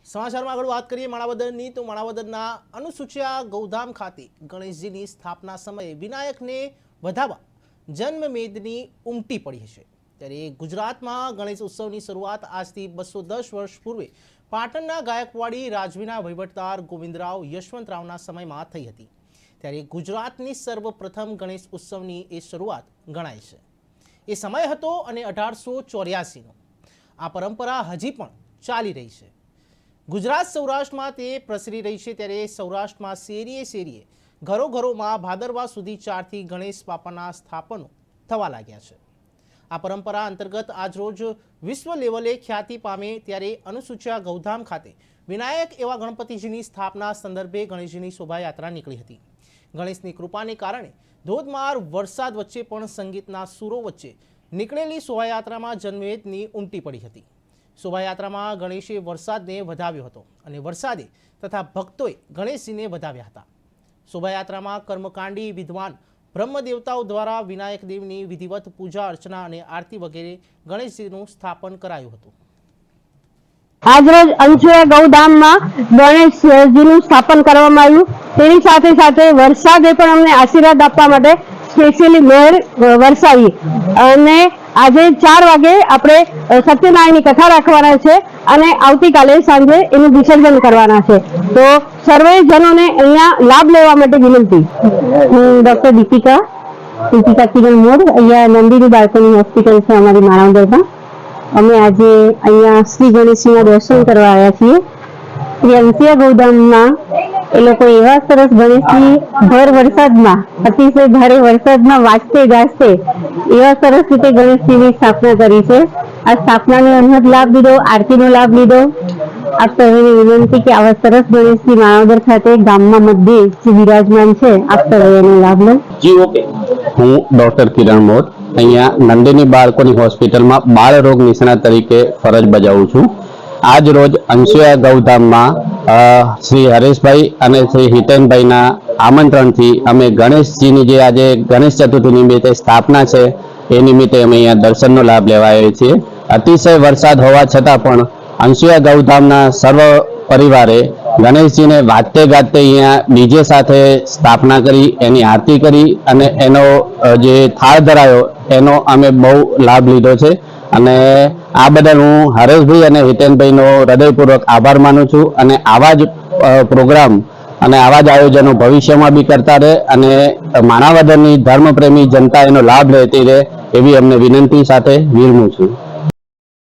સમાચારમાં આગળ વાત કરીએ માણાવદરની તો માણાવદરના અનુસૂચિયા ગૌધામ ખાતે ગણેશજીની સ્થાપના સમયે વિનાયકને વધાવવા જન્મમેદની ઉમટી પડી છે। ત્યારે ગુજરાતમાં ગણેશ ઉત્સવની શરૂઆત આજથી 210 વર્ષ પૂર્વે પાટણના ગાયકવાડી રાજવીના વહીવટદાર ગોવિંદરાવ યશવંતરાવના સમયમાં થઈ હતી। ત્યારે ગુજરાતની સર્વપ્રથમ ગણેશ ઉત્સવની એ શરૂઆત ગણાય છે। એ સમય હતો અને 1884નો। આ પરંપરા હજી પણ ચાલી રહી છે। ગુજરાત સૌરાષ્ટ્રમાં તે પ્રસરી રહી છે। ત્યારે સૌરાષ્ટ્રમાં શેરીએ શેરીએ ઘરો ઘરોમાં ભાદરવા સુધી 4થી ગણેશ બાપાના સ્થાપનો થવા લાગ્યા છે। આ પરંપરા અંતર્ગત આજરોજ વિશ્વ લેવલે ખ્યાતિ પામે ત્યારે અનુસૂચિયા ગૌધામ ખાતે વિનાયક એવા ગણપતિજીની સ્થાપના સંદર્ભે ગણેશજીની શોભાયાત્રા નીકળી હતી। ગણેશની કૃપાને કારણે ધોધમાર વરસાદ વચ્ચે પણ સંગીતના સૂરો વચ્ચે નીકળેલી શોભાયાત્રામાં જન્મવેદની ઉમટી પડી હતી। શોભાયાત્રામાં ગણેશે વરસાદને વધાવ્યો હતો અને વરસાદે તથા ભક્તોએ ગણેશજીને વધાવ્યા હતા। શોભાયાત્રામાં કર્મકાંડી વિદ્વાન બ્રહ્મદેવતાઓ દ્વારા વિનાયક દેવની વિધિવત પૂજા અર્ચના અને આરતી વગેરે ગણેશજીનું સ્થાપન કરાયું હતું। આજરોજ અનુસૂચિયા ગૌધામમાં ગણેશજીનું સ્થાપન કરવામાં આવ્યું। તેની સાથે સાથે વરસાદે પણ અમને આશીર્વાદ આપવા માટે સ્પેશિયલી મહેર વરસાવી અને આજે 4 વાગે આપણે સત્યનારાયણની કથા રાખવાના છે અને આવતીકાલે સાંજે એનું વિસર્જન કરવાના છે। તો સર્વે જનોને અહીંયા લાભ લેવા માટે વિનંતી। હું ડોક્ટર દીપિકા કિરણ મોર, અહીંયા નંદીની બાળકોની હોસ્પિટલ છે અમારી માણાવદરમાં। અમે આજે અહીંયા શ્રી ગણેશજીના દર્શન કરવા આવ્યા છીએ। શ્રી અનુસૂચિયા ગૌધામમાં એ લોકો એવા સરસ ગણેશજી ભર વરસાદમાં, અતિશય ભારે વરસાદમાં વાજતે ગાજતે એવા સરસ રીતે ગણેશજીની સ્થાપના કરી છે। આ સ્થાપનાનો અનહદ લાભ લીધો, આરતીનો લાભ લીધો। આપ સૌને વિનંતી કે આવા સરસ ગણેશજી માણાવદર ખાતે ગામમાં મધ્યે જે વિરાજમાન છે, આપ સૌ એનો લાભ લો। જી ઓકે। હું ડોક્ટર કિરણ મોર, અહીંયા નંદિની બાળકોની હોસ્પિટલમાં બાળ રોગ નિષ્ણાત તરીકે ફરજ બજાવું છું। આજ રોજ અનુસૂચિયા ગૌધામમાં શ્રી હરેશભાઈ અને શ્રી હિતેનભાઈના આમંત્રણથી અમે ગણેશજીની જે આજે ગણેશ ચતુર્થી નિમિત્તે સ્થાપના છે એ નિમિત્તે અમે અહીંયા દર્શનનો લાભ લેવા આવ્યા છીએ। અતિશય વરસાદ હોવા છતાં પણ અનુસૂચિયા ગૌધામના સર્વ પરિવારે ગણેશજીને વાજતે ગાજતે અહીંયા ડીજે સાથે સ્થાપના કરી, એની આરતી કરી અને એનો જે થાળ ધરાયો એનો અમે બહુ લાભ લીધો છે અને આ બદલ હું હરેશભાઈ અને હિતેનભાઈનો હૃદયપૂર્વક આભાર માનું છું અને આવા જ પ્રોગ્રામ અને આવા જ આયોજનો ભવિષ્યમાં બી કરતા રહે અને માણાવદરની ધર્મપ્રેમી જનતા એનો લાભ લેતી રહે એવી અમને વિનંતી સાથે વિરમું છું।